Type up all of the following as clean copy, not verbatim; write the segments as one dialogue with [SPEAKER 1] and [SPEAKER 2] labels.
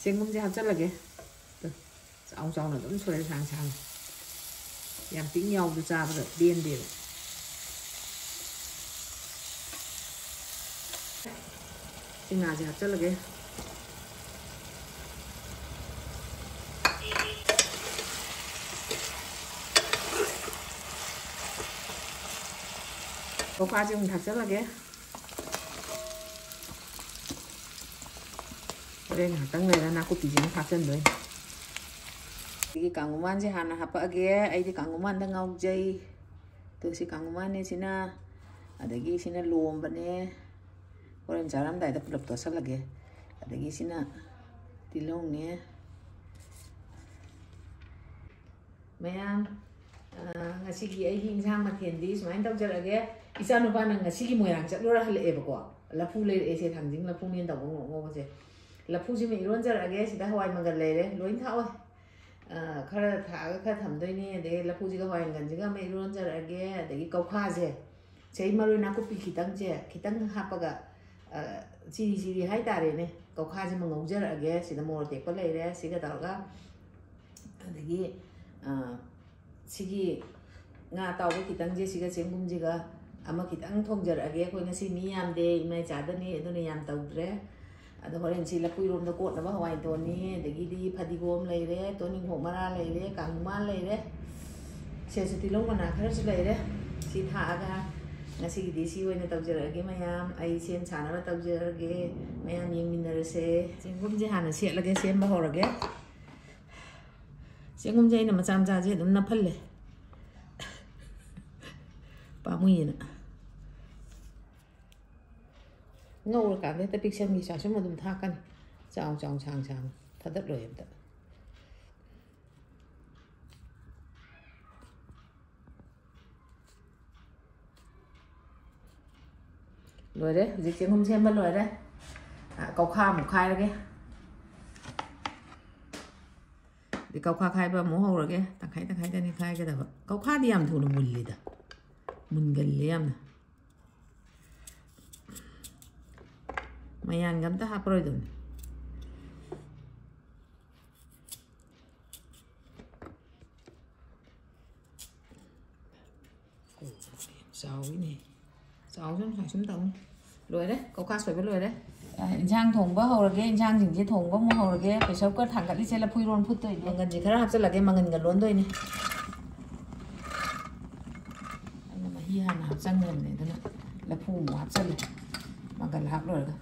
[SPEAKER 1] ꯆꯦꯡꯒꯨꯝꯁꯦ ꯍꯥꯞꯆꯤꯜꯂꯒꯦ ꯆꯥꯎ ꯆꯥꯎꯅ ꯑꯗꯨꯝ ꯁꯣꯏꯔ ꯁꯥꯡ ꯁꯥꯡ ꯌꯥꯝ ꯄꯤꯛ ꯌꯥꯎꯕꯗ ꯆꯥꯕꯗ ꯄꯦꯟꯗꯦꯕ ꯁꯤ ꯉꯥꯁꯦ ꯍꯥꯞꯆꯤꯜꯂꯒꯦ ꯀꯧꯈꯥꯁꯦ ꯑꯃꯨꯛ ꯊꯥꯛꯆꯤꯜꯂꯒꯦ ꯍꯣꯔꯦꯟ ꯉꯥꯏꯍꯥꯛꯇꯪ ꯂꯩꯔ ꯅꯥꯀꯨꯞꯄꯤꯁꯦ ꯑꯃꯨꯛ ꯊꯥꯛꯆꯤꯟꯗꯣꯏꯅꯤ ꯁꯤꯒꯤ ꯀꯥꯡꯉꯨꯃꯥꯟꯁꯦ ꯍꯥꯟꯅ ꯍꯥꯞꯄꯛꯑꯒꯦ ꯑꯩꯗꯤ ꯀꯥꯡꯉꯨꯃꯥꯟꯗ ꯉꯥꯎꯖꯩ ꯑꯗꯣ ꯁꯤ ꯀꯥꯡꯉꯨꯃꯥꯟꯅꯦ ꯁꯤꯅ ꯑꯗꯒꯤ ꯁꯤꯅ ꯂꯣꯝꯕꯅꯦ ꯍꯣꯔꯦꯟ ꯆꯥꯔꯝꯗꯥꯏꯗ ꯄꯨꯂꯞ ꯇꯣꯠꯁꯜꯂꯒꯦ ꯑꯗꯒꯤ ꯁꯤꯅ ꯇꯤꯜꯍꯧꯅꯦ ꯃꯌꯥꯝ ꯉꯁꯤꯒꯤ ꯑꯩꯒꯤ ꯏꯟꯁꯥꯡ ꯃꯊꯦꯜꯗꯤ ꯁꯨꯃꯥꯏꯅ ꯇꯧꯖꯔꯛꯑꯒꯦ ꯏꯆꯥꯅꯨꯄꯥꯅ ꯉꯁꯤꯒꯤ ꯃꯣꯏꯔꯥꯡ ꯆꯠꯂꯨꯔ ꯍꯜꯂꯛꯑꯦꯕꯀꯣ ꯂꯐꯨ ꯂꯩꯔꯛꯑꯦꯁꯦ ꯊꯥꯡꯖꯤꯡ ꯂꯐꯨꯅꯦꯅ ꯇꯧꯕ ꯉꯧꯕꯁꯦ ꯂꯐꯨꯁꯤꯃ ꯏꯔꯣꯟꯖꯔꯛꯑꯒꯦ ꯁꯤꯗ ꯍꯋꯥꯏ ꯃꯪꯒꯜ ꯂꯩꯔꯦ ꯂꯣꯏ ꯊꯥꯛꯑꯣꯏ ꯈꯔ ꯊꯥꯛꯑꯒ ꯈꯔ ꯊꯝꯗꯣꯏꯅꯤ ꯑꯗꯒꯤ ꯂꯐꯨꯁꯤꯒ ꯍꯋꯥꯏ ꯃꯪꯒꯜꯁꯤꯒ ꯑꯃ ꯏꯔꯣꯟꯖꯔꯛꯑꯒꯦ ꯑꯗꯒꯤ ꯀꯧꯈꯥꯁꯦ ꯆꯍꯤ ꯃꯔꯣꯏ ꯅꯥꯀꯨꯞꯄꯤ ꯈꯤꯇꯪ ꯍꯥꯞꯄꯒ ꯆꯤꯔꯤ ꯆꯤꯔꯤ ꯍꯥꯏꯇꯥꯔꯦꯅꯦ ꯀꯧꯈꯥꯁꯤꯃ ꯉꯧꯖꯔꯛꯑꯒꯦ ꯁꯤꯗ ꯃꯣꯔꯣꯛ ꯇꯦꯛꯄ ꯂꯩꯔꯦ ꯁꯤꯒ ꯇꯧꯔꯒ ꯑꯗꯒꯤ ꯁꯤꯒꯤ ꯉꯥ ꯑꯇꯥꯎꯕ ꯈꯤꯇꯪꯁꯦ ꯁꯤꯒ ꯆꯦꯡꯒꯨꯝꯁꯤꯒ ꯑꯃ ꯈꯤꯇꯪ ꯊꯣꯡꯖꯔꯛꯑꯒꯦ ꯑꯩꯈꯣꯏ ꯉꯁꯤ ꯃꯤ ꯌꯥꯝꯗꯦ ꯏꯃꯥ ꯏꯆꯥꯗꯅꯤ ꯑꯗꯨꯅ ꯌꯥꯝ ꯇꯧꯗ꯭ꯔꯦ ꯑꯗꯣ ꯍꯣꯔꯦꯟ ꯁꯤ ꯂꯐꯨ ꯏꯔꯣꯝꯗ ꯀꯣꯠꯅꯕ ꯍꯋꯥꯏꯇꯣꯟꯅꯤ ꯑꯗꯒꯤꯗꯤ ꯐꯗꯤꯒꯣꯝ ꯂꯩꯔꯦ ꯇꯣꯅꯤꯡꯈꯣꯛ ꯃꯔꯥ ꯂꯩꯔꯦ ꯀꯥꯡꯉꯨꯃꯥꯟ ꯂꯩꯔꯦ ꯁꯦꯁꯨ ꯇꯤꯜꯍꯧ ꯃꯅꯥ ꯈꯔꯁꯨ ꯂꯩꯔꯦ ꯁꯤ ꯊꯥꯛꯑꯒ ꯉꯁꯤꯒꯤꯗꯤ ꯁꯤ ꯑꯣꯏꯅ ꯇꯧꯖꯔꯛꯑꯒꯦ ꯃꯌꯥꯝ ꯑꯩ ꯁꯦꯝ ꯁꯥꯅꯕ ꯇꯧꯖꯔꯒꯦ ꯃꯌꯥꯝ ꯌꯦꯡꯃꯤꯟꯅꯔꯁꯦ ꯆꯦꯡꯒꯨꯝꯁꯦ ꯍꯥꯟꯅ ꯁꯦꯠꯂꯒꯦ ꯁꯦꯝꯕ ꯍꯧꯔꯒꯦ ꯆꯦꯡꯒꯨꯝꯁꯦ ꯑꯩꯅ ꯃꯆꯥ ꯃꯆꯥꯁꯦ ꯑꯗꯨꯝ ꯅꯞꯍꯜꯂꯦ ꯄꯥꯝꯃꯨꯏꯅ ꯉꯧꯔꯀꯥꯟꯗ ꯍꯦꯛꯇ ꯄꯤꯛꯁꯟꯒꯤ ꯆꯥꯁꯨꯝ ꯑꯗꯨꯝ ꯊꯥꯛꯀꯅꯤ ꯆꯥꯎ ꯆꯥꯎ ꯁꯥꯡ ꯁꯥꯡ ꯊꯥꯗꯠꯂꯣꯏ ꯑꯝꯇ ꯂꯣꯏꯔꯦ ꯍꯧꯖꯤꯛ ꯆꯦꯡꯒꯨꯝ ꯁꯦꯝꯕ ꯂꯣꯏꯔꯦ ꯀꯧꯈꯥ ꯑꯃꯨꯛ ꯈꯥꯏꯔꯒꯦ ꯀꯧꯈꯥ ꯈꯥꯏꯕ ꯑꯃꯨꯛ ꯍꯧꯔꯒꯦ ꯇꯪꯈꯥꯏ ꯇꯪꯈꯥꯏꯗꯅꯤ ꯈꯥꯏꯒꯗꯕ ꯀꯧꯈꯥꯗꯤ ꯌꯥꯝ ꯊꯨꯅ ꯃꯨꯜꯂꯤꯗ ꯃꯨꯟꯒꯜꯂꯤ ꯌꯥꯝꯅ ꯃꯌꯥꯟꯒ ꯑꯝꯇ ꯍꯥꯞꯄꯔꯣꯏꯗꯕꯅꯤ ꯆꯥꯎꯋꯤꯅꯦ ꯆꯥꯎꯁꯨ ꯁꯨꯝ ꯇꯧꯅꯤ ꯂꯣꯏꯔꯦ ꯀꯧꯈꯥ ꯁꯣꯏꯕ ꯂꯣꯏꯔꯦ ꯏꯟꯁꯥꯡ ꯊꯣꯡꯕ ꯍꯧꯔꯒꯦ ꯏꯟꯁꯥꯡꯁꯤꯡꯁꯦ ꯊꯣꯡꯕ ꯑꯃꯨꯛ ꯍꯧꯔꯒꯦ ꯄ꯭ꯔꯦꯁꯔ ꯀꯨꯀꯔ ꯊꯥꯡꯒꯠꯂꯤꯁꯦ ꯂꯐꯨ ꯏꯔꯣꯟ ꯐꯨꯠꯇꯣꯏꯅꯦ ꯃꯪꯒꯟꯁꯦ ꯈꯔ ꯍꯥꯞꯆꯤꯜꯂꯒꯦ ꯃꯪꯒꯟꯒ ꯂꯣꯟꯗꯣꯏꯅꯦ ꯑꯩꯅ ꯃꯍꯤ ꯍꯥꯟꯅ ꯍꯥꯞꯆꯟꯈ꯭ꯔꯕꯅꯦ ꯑꯗꯨꯅ ꯂꯐꯨ ꯑꯃꯨꯛ ꯍꯥꯞꯆꯜꯂꯦ ꯃꯪꯒꯜ ꯍꯥꯞ ꯂꯣꯏꯔꯒ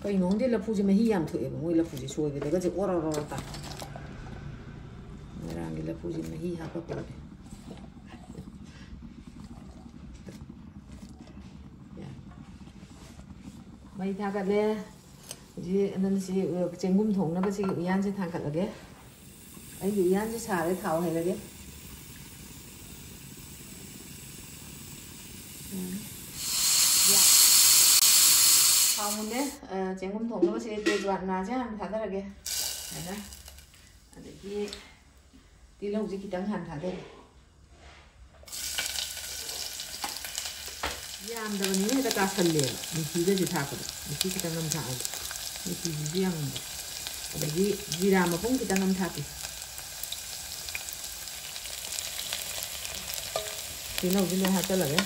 [SPEAKER 1] ꯀꯩꯅꯣ ꯈꯪꯗꯦ ꯂꯐꯨꯁꯦ ꯃꯍꯤ ꯌꯥꯝ ꯊꯣꯛꯑꯦꯕ ꯃꯣꯏ ꯂꯐꯨꯁꯦ ꯁꯣꯏꯕꯗꯒꯁꯦ ꯑꯣꯔ ꯑꯣꯔ ꯇꯥꯏ ꯉꯔꯥꯡꯒꯤ ꯂꯐꯨꯁꯦ ꯃꯍꯤ ꯍꯥꯞꯄ ꯄꯣꯠꯅꯦ ꯃꯩ ꯊꯥꯒꯠꯂꯦ ꯍꯧꯖꯤꯛ ꯑꯗꯨꯅ ꯁꯤ ꯆꯦꯡꯒꯨꯝ ꯊꯣꯡꯅꯕ ꯁꯤꯒꯤ ꯎꯌꯥꯟꯁꯦ ꯊꯥꯡꯒꯠꯂꯒꯦ ꯑꯩꯒꯤ ꯎꯌꯥꯟꯁꯦ ꯁꯥꯔꯦ ꯊꯥꯎ ꯍꯩꯔꯒꯦ ꯊꯥꯎ ꯃꯨꯜꯂꯦ ꯆꯦꯡꯒꯨꯝ ꯊꯣꯡꯅꯕ ꯁꯤ ꯇꯦꯖꯋꯥꯠꯅꯥꯁꯦ ꯍꯥꯟꯅ ꯊꯥꯗꯔꯒꯦ ꯍꯥꯏꯅ ꯑꯗꯒꯤ ꯇꯤꯜꯍꯧꯁꯦ ꯈꯤꯇꯪ ꯍꯥꯟꯅ ꯊꯥꯗꯔꯦ ꯌꯥꯝꯗꯕꯅꯤꯅ ꯍꯦꯛꯇ ꯀꯥꯁꯜꯂꯦꯕ ꯃꯤꯊꯤꯒꯁꯦ ꯊꯥꯛꯄꯗ ꯃꯤꯊꯤ ꯈꯤꯇꯪ ꯑꯃ ꯊꯥꯛꯑꯒ ꯃꯤꯊꯤꯁꯤꯁꯨ ꯌꯥꯝꯃꯟꯕ ꯑꯗꯒꯤ ꯖꯤꯔꯥ ꯃꯄꯨꯝ ꯈꯤꯇꯪ ꯑꯃ ꯊꯥꯛꯀꯦ ꯇꯤꯜꯍꯧꯁꯤ ꯂꯣꯏ ꯍꯥꯞꯆꯤꯜꯂꯒꯦ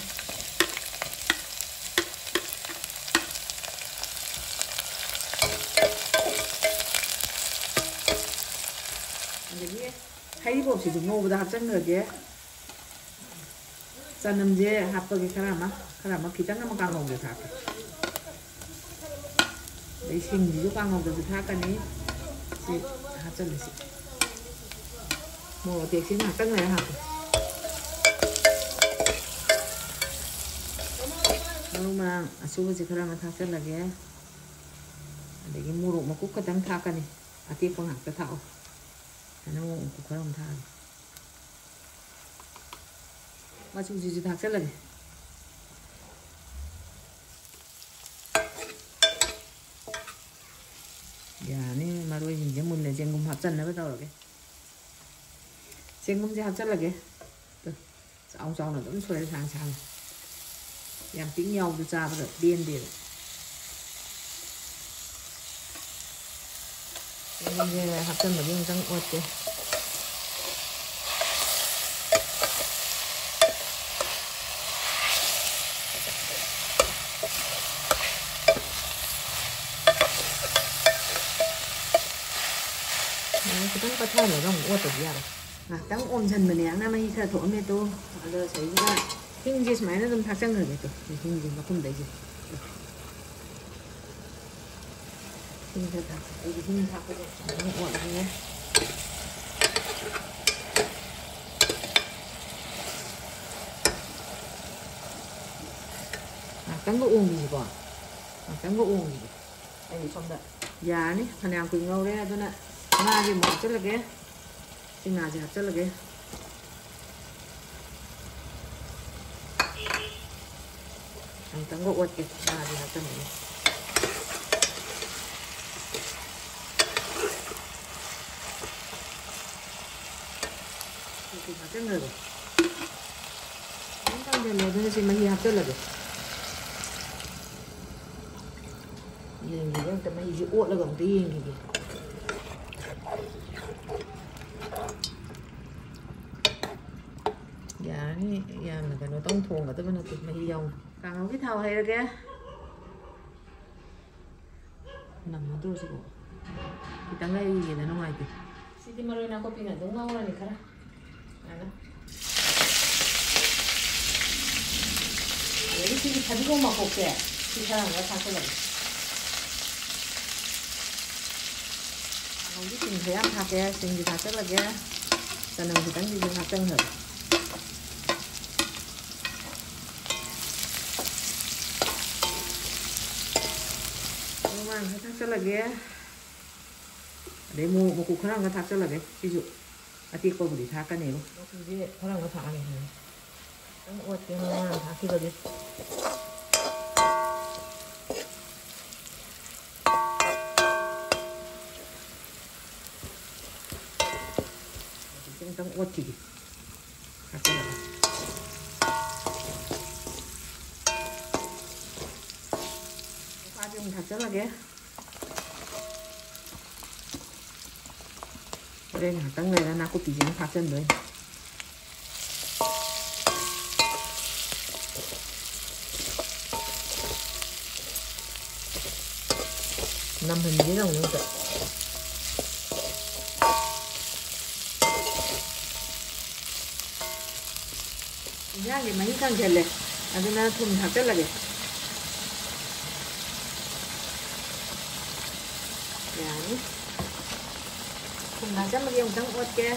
[SPEAKER 1] ꯑꯗꯒꯤ ꯍꯩꯔꯤꯕꯣꯞꯁꯤꯁꯨ ꯉꯧꯕꯗ ꯍꯥꯞꯆꯤꯟꯈ꯭ꯔꯒꯦ ꯆꯅꯝꯁꯦ ꯍꯥꯞꯄꯒꯦ ꯈꯔ ꯑꯃ ꯈꯤꯇꯪ ꯑꯃ ꯀꯥꯡꯉꯧꯗ ꯊꯥꯛꯀꯦ ꯑꯗꯩ ꯁꯤꯡꯁꯤꯁꯨ ꯀꯥꯡꯉꯧꯗꯁꯨ ꯊꯥꯛꯀꯅꯤ ꯁꯤ ꯍꯥꯞꯆꯤꯜꯂꯁꯤ ꯃꯣꯔꯣꯛ ꯑꯇꯦꯛꯁꯤ ꯉꯥꯛꯇꯪ ꯂꯩꯔ ꯍꯥꯞꯀꯦ ꯃꯔꯨ ꯃꯔꯥꯡ ꯑꯁꯨꯕꯁꯤ ꯈꯔ ꯑꯃ ꯊꯥꯛꯆꯤꯜꯂꯒꯦ ꯑꯗꯒꯤ ꯃꯣꯔꯣꯛ ꯃꯀꯨꯞ ꯈꯛꯇꯪ ꯊꯥꯛꯀꯅꯤ ꯑꯇꯦꯛꯄ ꯉꯥꯛꯇ ꯊꯥꯛꯑꯣ ꯑꯗꯨꯅ ꯃꯣꯔꯣꯛ ꯃꯀꯨꯞ ꯈꯔ ꯑꯃ ꯊꯥꯛꯑꯒꯦ ꯃꯆꯨꯁꯤꯁꯨ ꯊꯥꯛꯆꯤꯜꯂꯒꯦ ꯌꯥꯅꯤ ꯃꯔꯣꯏꯁꯤꯡꯁꯦ ꯃꯨꯜꯂꯦ ꯆꯦꯡꯒꯨꯝ ꯍꯥꯞꯆꯟꯅꯕ ꯇꯧꯔꯒꯦ ꯆꯦꯡꯒꯨꯝꯁꯦ ꯍꯥꯞꯆꯤꯜꯂꯒꯦ ꯆꯥꯎ ꯆꯥꯎꯅ ꯑꯗꯨꯝ ꯁꯣꯏꯔ ꯁꯥꯡ ꯁꯥꯡ ꯌꯥꯝ ꯄꯤꯛ ꯌꯥꯎꯕꯗ ꯆꯥꯕꯗ ꯄꯦꯟꯗꯦꯕ 이제 합전 먹이 영상 어때? cái bánh pate này không có gì à tăng ôm chân mình nè mà khi thổ mẹ tôi rồi xảy ra hình gì mà nó좀 thắt chân rồi mẹ tôi hình gì mà không đấy gì hình thật à cái hình thắt cái nó gọn nhé tăng có uống gì còn tăng có uống gì đây xong rồi già ní thằng nào quỳnh ngâu đấy tôi nè mà gì một chút là cái chừng nào thì hấp chút là cái tăng có uất kìa mà gì hấp chút này thì hấp chút rồi không tăng tiền rồi tôi sẽ mấy hấp chút là được gì đó tao mấy gì uất là còn tiền gìนี่ยาเหมือนกันเราต้องทวงกับตัวมันติดมาที่ยองกลางเอาที่เท้าให้แล้วแกนำมาดูสิกูที่ตั้งได้ยังไงน้องไอ้ดิสิที่มาเลยนะก็ปีน่ะต้องมาวันนี้ค่ะนะเดี๋ยวที่ที่ทัดก็มาโอเคที่ทางเราทำกันเลยเอาที่สิ่งที่ทำแกสิ่งที่ทำก็เลยแกแต่หนึ่งที่ตั้งที่ทำจังเหรอthắt cho là cái để một cục khăn nó thắt cho là cái ví dụ thì cô để thắt cái này luôn nó cứ thế khăn nó thắt này nó uất cái nó thắt khi vào đi trong uất thì thắt cho là pha chung thắt cho là cái đây là tăng này là nó có tí gì nó phát chân đấy năm hình dưới đồng nữa giá thì mấy con chè này à cái nó thùng thật rất là đẹp đấy là chắc mà dùng trắng uất kia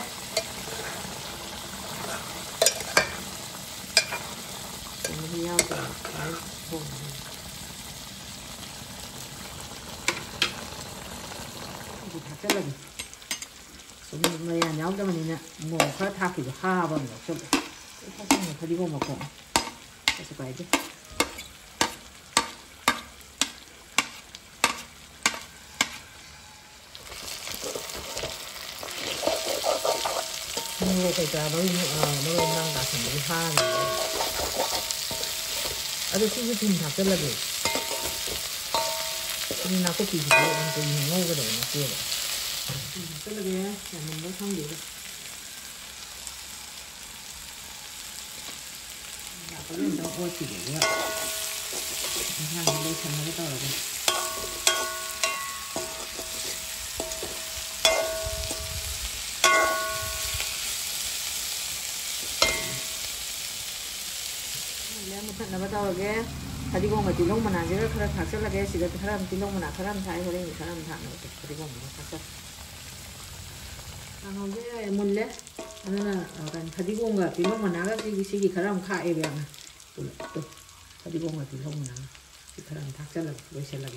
[SPEAKER 1] mình nhau thì phải vùng thì thật rất là sống người nhà nhau cho mình nè ngủ khá thà thì ha bằng được cho cái phát sinh là đi vô một cổng sẽ phải chứ mua cái trà nó đang cả thành cái pha này ở đây cái thùng thật rất là đẹp nhưng nào có gì thì anh tự nhiên ngô cái đồ nó kia rất là đẹp nhà mình mới không được có lên đâu ôi chỉ để vậy hàng đây thành cái tờ này nó bắt đầu là cái thà đi con mà tí lông mà nào chứ khá là chắc là cái gì đó khá là tí lông mà nào khá là thái thôi đấy khá là thẳng nữa thà đi con mà nó chắc ăn không cái môn lẽ nên là cần thà đi con mà tí lông mà nào cái gì khá là khai về mà thà đi con mà tí lông mà nào thì khá là thắt chắc là đối sẽ là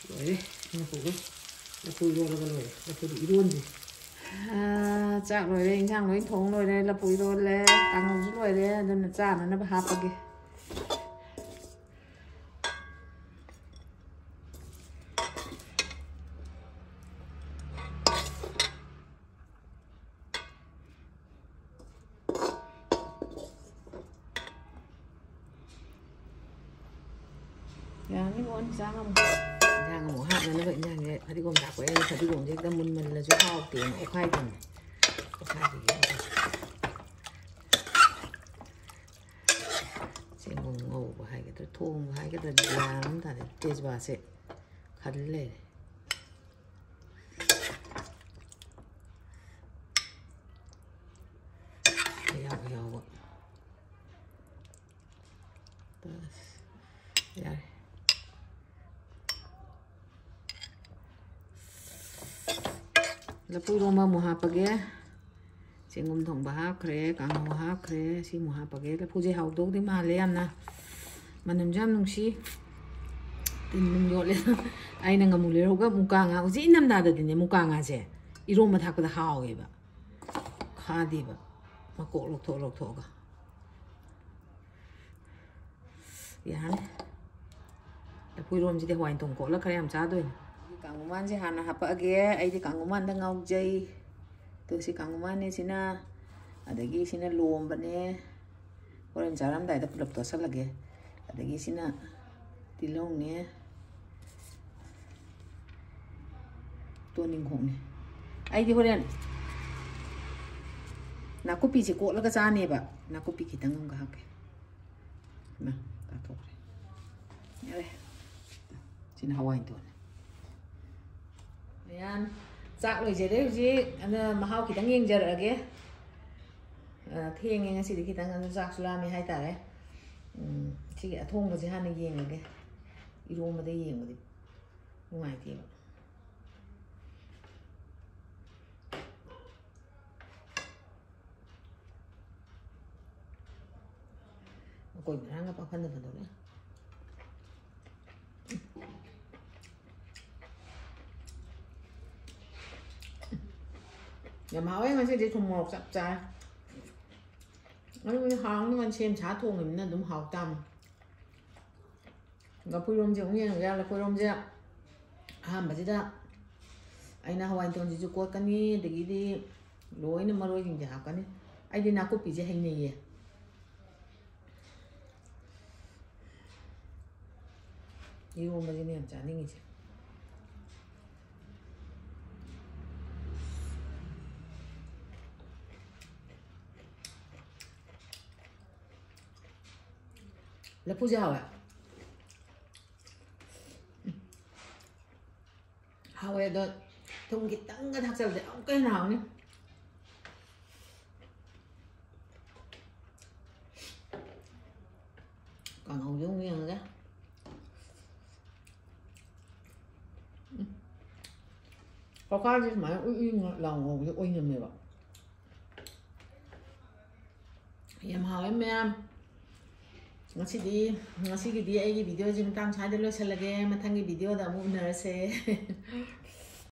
[SPEAKER 1] rồi đấy nó phụ cái nó phụ luôn là rồi nó phụ bị luôn gì chắc rồi đây sang nói thốn rồi đây là phụ rồi là ăn không rồi đấy nên là cha nó hấp cái dạ mấy con sang không sang một hạt ꯄꯥꯛꯅꯅꯕ ꯏꯟꯖꯥꯡꯁꯦ ꯐꯗꯤꯒꯣꯝ ꯊꯥꯛꯄ ꯑꯩ ꯐꯗꯤꯒꯣꯝꯁꯦ ꯍꯦꯛꯇ ꯃꯨꯟꯃꯜꯂꯁꯨ ꯍꯥꯎꯇꯦꯅ ꯑꯣꯠꯈꯥꯏꯗꯕꯅꯦ ꯑꯣꯠꯈꯥꯏꯕꯤꯒꯦ ꯆꯦꯡꯒꯨꯝ ꯉꯧꯕ ꯍꯥꯏꯒꯗ꯭ꯔꯥ ꯊꯣꯡꯕ ꯍꯥꯏꯒꯗ꯭ꯔꯥ ꯒ꯭ꯌꯥꯟ ꯑꯃ ꯇꯥꯗꯦ ꯇꯦꯖꯄꯥꯠꯁꯦ ꯈꯜ ꯂꯩꯔꯦ ꯌꯥꯎꯕ ꯌꯥꯔꯦ ꯂꯐꯨ ꯏꯔꯣꯝꯕ ꯑꯃꯨꯛ ꯍꯥꯞꯄꯒꯦ ꯆꯦꯡꯒꯨꯝ ꯊꯣꯡꯕ ꯍꯥꯞꯈ꯭ꯔꯦ ꯀꯥꯡꯍꯧ ꯍꯥꯞꯈ꯭ꯔꯦ ꯁꯤꯃꯨꯛ ꯍꯥꯞꯄꯒꯦ ꯂꯐꯨꯁꯦ ꯍꯥꯎꯗꯧꯗꯤ ꯃꯥꯜꯂꯦ ꯌꯥꯝꯅ ꯃꯅꯝꯁꯨ ꯌꯥꯝ ꯅꯨꯡꯁꯤ ꯇꯤꯟ ꯑꯗꯨꯝ ꯌꯣꯠꯂꯦ ꯑꯩꯅ ꯉꯥꯃꯨ ꯂꯩꯔꯧꯒ ꯃꯨꯀꯥ ꯉꯥ ꯍꯧꯖꯤꯛ ꯏꯪꯊꯝꯊꯥꯗꯗꯤꯅꯦ ꯃꯨꯀꯥ ꯉꯥꯁꯦ ꯏꯔꯣꯝꯕ ꯊꯥꯛꯄꯗ ꯍꯥꯎꯋꯦꯕ ꯈꯥꯗꯦꯕ ꯃꯀꯣꯛ ꯂꯧꯊꯣꯛꯑꯒ ꯌꯥꯔꯅꯤ ꯂꯐꯨ ꯏꯔꯣꯝꯁꯤꯗꯤ ꯍꯋꯥꯏ ꯊꯣꯡ ꯀꯣꯠꯂ ꯈꯔ ꯌꯥꯝ ꯆꯥꯗꯣꯏꯅꯤ ꯀꯥꯡꯉꯨꯃꯥꯟꯁꯦ ꯍꯥꯟꯅ ꯍꯥꯞꯄꯛꯑꯒꯦ ꯑꯩꯗꯤ ꯀꯥꯡꯉꯨꯃꯥꯟꯗ ꯉꯥꯎꯖꯩ ꯑꯗꯨꯒ ꯁꯤ ꯀꯥꯡꯉꯨꯃꯥꯟꯅꯦ ꯁꯤꯅ ꯑꯗꯒꯤ ꯁꯤꯅ ꯂꯣꯝꯕꯅꯦ ꯍꯣꯔꯦꯟ ꯆꯥꯔꯝꯗꯥꯏꯗ ꯄꯨꯂꯞ ꯇꯣꯠꯁꯜꯂꯒꯦ ꯑꯗꯒꯤ ꯁꯤꯅ ꯇꯤꯜꯍꯧꯅꯦ ꯇꯣꯅꯤꯡꯈꯣꯛꯅꯦ ꯑꯩꯗꯤ ꯍꯣꯔꯦꯟ ꯅꯥꯀꯨꯞꯄꯤꯁꯦ ꯀꯣꯠꯂꯒ ꯆꯥꯅꯦꯕ ꯅꯥꯀꯨꯞꯄꯤ ꯈꯤꯇꯪ ꯑꯃꯒ ꯍꯥꯞꯀꯦ ꯇꯥꯊꯣꯛꯈ꯭ꯔꯦ ꯌꯥꯔꯦ ꯁꯤꯅ ꯍꯋꯥꯏ ꯇꯣꯟꯅꯦ ꯃꯌꯥꯝ ꯆꯥꯛ ꯂꯣꯏꯖꯔꯦ ꯍꯧꯖꯤꯛ ꯑꯗꯨꯅ ꯃꯍꯥꯎ ꯈꯤꯇꯪ ꯌꯦꯡꯖꯔꯛꯑꯒꯦ ꯊꯦꯡꯉꯦ ꯉꯁꯤꯗꯤ ꯈꯤꯇꯪ ꯑꯗꯨ ꯆꯥꯛꯁꯨ ꯂꯥꯝꯃꯦ ꯍꯥꯏꯇꯥꯔꯦ ꯁꯤꯒꯤ ꯑꯊꯣꯡꯕꯁꯦ ꯍꯥꯟꯅ ꯌꯦꯡꯉꯒꯦ ꯏꯔꯣꯝꯕꯗ ꯌꯦꯡꯕꯗꯤ ꯅꯨꯡꯉꯥꯏꯇꯦꯕ ꯃꯀꯣꯏ ꯃꯔꯥꯡꯒ ꯄꯥꯐꯟꯗ ꯐꯟꯗꯣꯛꯂꯦ ꯌꯥꯝ ꯍꯥꯎꯋꯦ ꯉꯁꯤꯗꯤ ꯊꯨꯝ ꯃꯣꯔꯣꯛ ꯆꯞ ꯆꯥꯏ ꯑꯗꯨꯕꯨꯗꯤ ꯍꯥꯎꯅꯉꯥꯏ ꯁꯦꯝ ꯁꯥ ꯊꯣꯡꯉꯤꯕꯅꯤꯅ ꯑꯗꯨꯝ ꯍꯥꯎ ꯇꯥꯝꯃꯤ ꯂꯐꯨ ꯏꯔꯣꯝꯁꯦ ꯑꯃꯨꯛ ꯌꯦꯡꯉꯒꯦ ꯂꯐꯨ ꯏꯔꯣꯝꯁꯦ ꯑꯍꯥꯟꯕꯁꯤꯗ ꯑꯩꯅ ꯍꯋꯥꯏ ꯇꯣꯟꯁꯤꯁꯨ ꯀꯣꯠꯀꯅꯤ ꯑꯗꯒꯤꯗꯤ ꯂꯣꯏꯅ ꯃꯔꯣꯏꯁꯤꯡꯁꯦ ꯍꯥꯞꯀꯅꯤ ꯑꯩꯗꯤ ꯅꯥꯀꯨꯞꯄꯤꯁꯦ ꯍꯩꯅꯩꯌꯦ ꯏꯔꯣꯝꯕꯁꯤꯅꯦ ꯌꯥꯝ ꯆꯥꯅꯤꯡꯉꯤꯁꯦ ꯂꯐꯨꯁꯦ ꯍꯥꯎꯋꯦ ꯍꯥꯎꯋꯦ ꯑꯗꯣ ꯊꯨꯝ ꯈꯤꯇꯪꯒ ꯊꯥꯛꯆꯜꯂꯗꯤ ꯑꯃꯨꯛꯀ ꯍꯦꯟꯅ ꯍꯥꯎꯅꯤ ꯀꯥꯡꯍꯧꯁꯦ ꯑꯃꯨꯛ ꯌꯦꯡꯉꯒꯦ ꯀꯧꯈꯥꯁꯦ ꯁꯨꯃꯥꯏꯅ ꯎꯏ ꯂꯥꯎ ꯉꯧꯕꯁꯦ ꯑꯣꯏꯅꯝꯃꯦꯕ ꯌꯥꯝ ꯍꯥꯎꯋꯦ ꯃꯌꯥꯝ ꯉꯁꯤꯒꯤꯗꯤ ꯑꯩꯒꯤ ꯚꯤꯗꯤꯑꯣꯁꯦ ꯃꯇꯥꯡ ꯁ꯭ꯋꯥꯏꯗ ꯂꯣꯏꯁꯤꯜꯂꯒꯦ ꯃꯊꯪꯒꯤ ꯚꯤꯗꯤꯑꯣꯗ ꯑꯃꯨꯛ ꯎꯅꯔꯁꯦ